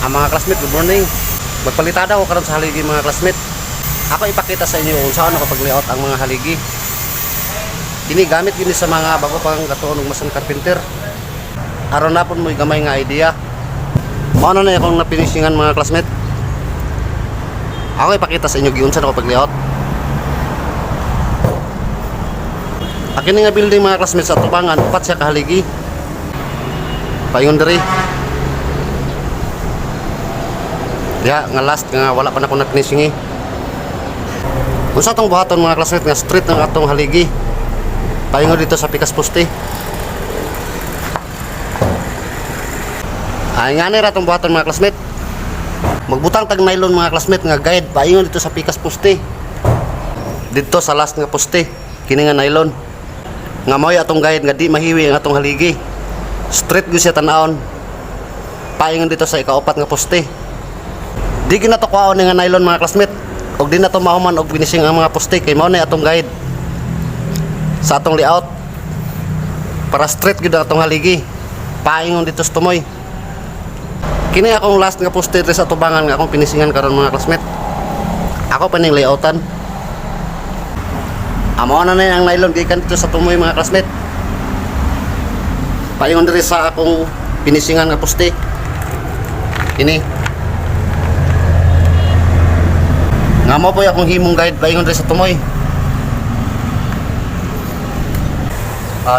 Mga classmate, good morning. Magpalitada ako karon sa haligi mga classmate. Ako ipakita sa inyo kung saan ako pag-layout ang mga haligi. Kini gamit gini sa mga bago pang katuon og mason carpenter. Aron na pud mo gamay nga idea. Mao na akong napinishingan mga classmate. Ako ipakita sa inyo giunsa ako pag-layout. Akin nga building mga classmates sa tubangan, upat siya kahaligi. Payon diri. Ya, nga last nga wala pa na akong na-finishing. Unsa tong buhaton mga classmates nga street ng atong haligi. Payon dito sa pikas poste. Ay nga ni ra tong buhaton mga classmates. Magbutang tag nylon mga classmates nga guide payon dito sa pikas poste. Dito sa last nga poste, kini nga nylon. Nga moy atong guide nga di mahiwi ang atong haligi. Straight gyud siya tan-awon. Paingon dito sa ikaapat nga poste. Di ginatukwaon nga nylon mga classmate. Og di na to mahuman og finishing ang mga poste kay mao na atong guide sa atong layout. Para straight gyud atong haligi. Paingon dito sa tumoy. Kini akong last nga poste sa tubangan nga akong finishingan karon mga classmate. Ako pa ning layoutan. Amo na ang nylon gikan dito sa tumoy mga classmate. Paingon diri sa akong finishingan nga poste. Kini nga mo po akong himong guide paingon diri sa tumoy.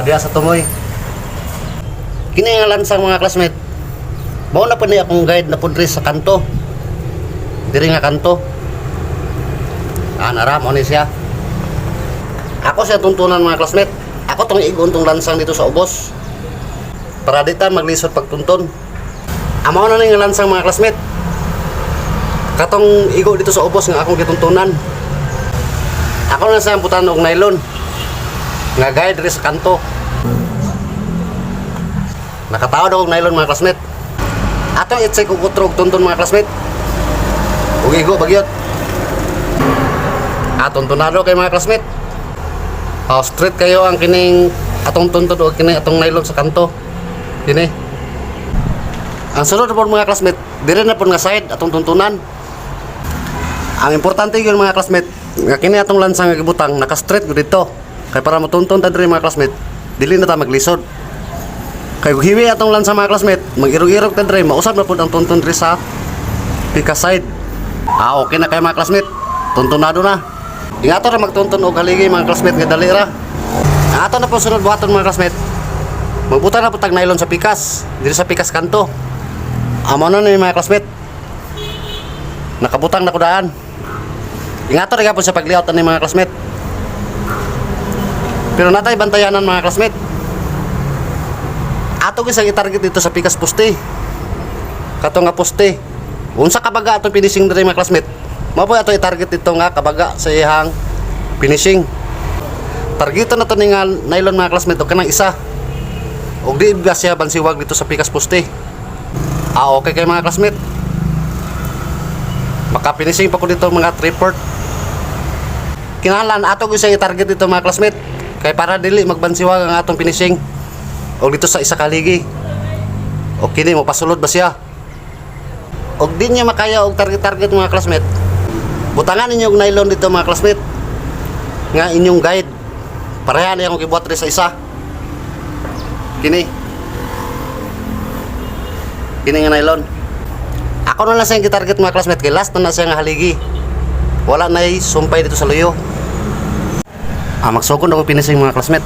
Diya sa tumoy. Kini nga lansang mga classmate. Mao na po ni akong guide na po diri sa kanto. Diri nga kanto. Nara mo ni siya. Ako siya tuntunan mga classmate. Ako tong igon tong lansang dito sa ubos. Para dita maglisod pagtunton. Amo na ning lansang mga classmate. Katong igo dito sa ubos nga akong gituntunan. Ako na sa butan og nylon. Nga guide diri sa kanto. Nakatawad og nylon mga classmate. Ato i-check og utrog tunton mga classmate. Ug igo bagyot. Tuntunado kay mga classmate. Straight kayo ang kining atong tuntun o kining atong nylon sa kanto. Kini. Ang sunod po mga classmate, dire na po nga side atong tuntunan. Ang importante yun mga classmate, nga kini atong lansang nga gibutang naka-straight gud dito. Kay para matuntun ta diri mga classmate, dili na ta maglisod. Kay kung hiwi atong lansang mga classmate, mag-irog-irog ta diri, mausab na pud ang tuntun diri sa pika side. Okay na kay mga classmate. Tuntunado na. Ingato na magtuntun og haligi mga classmate nga dali ra. Ang ato na po sunod buhaton mga classmate. Magbuta na po tag nylon sa pikas, diri sa pikas kanto. Amo na ni mga classmate. Nakabutang na ko daan. Ingato rin po sa pag-layout ni mga classmate. Pero natay bantayanan mga classmate. Ato gisang i-target dito sa pikas poste. Kato nga poste. Unsa kabaga atong finishing diri mga classmate. Mao po ato i-target dito nga kabaga sa iyang finishing. Targetan na to ni nga nylon mga classmate o kanang isa. Og di ba siya bansiwag dito sa pikas poste. Okay kay mga classmate. Maka-finishing pa ko dito mga 3/4. Kinahanglan ato gyud sa i-target dito mga classmate. Kay para dili magbansiwag ang atong finishing. Og dito sa isa kaligi. O kini mo pasulod ba siya? Og di niya makaya og target mga classmate. Butangan ninyo og nylon dito mga classmate. Nga inyong guide. Pareha na akong gibuhat diri sa isa. Kini nga nylon. Ako na lang siyang gitarget mga classmate. Kay last na siya nga haligi. Wala na sumpay dito sa luyo. Magsugod ako finishing mga classmate.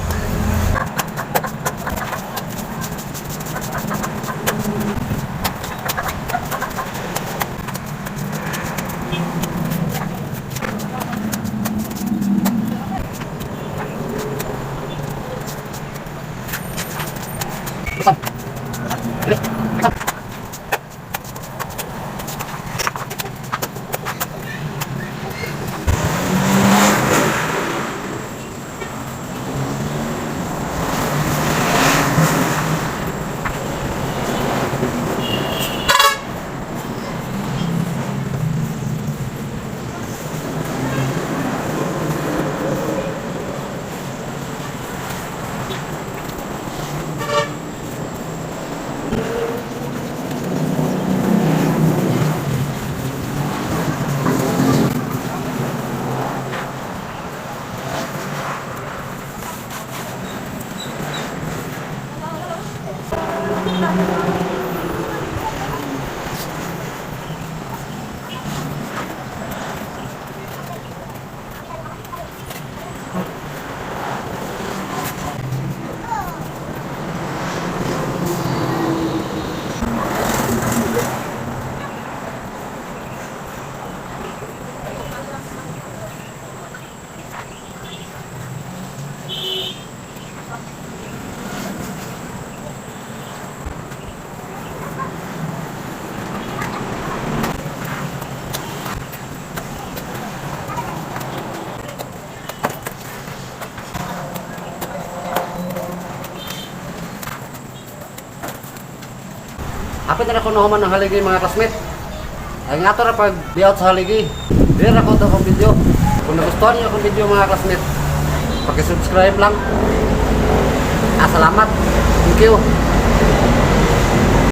Apit na ako nahuman ng haligi mga classmate. Ay nga to na pag biyaot sa haligi. Dili na ko ito akong video. Kung nagustuhan niyo akong video mga classmate, pag-subscribe lang. Salamat. Thank you.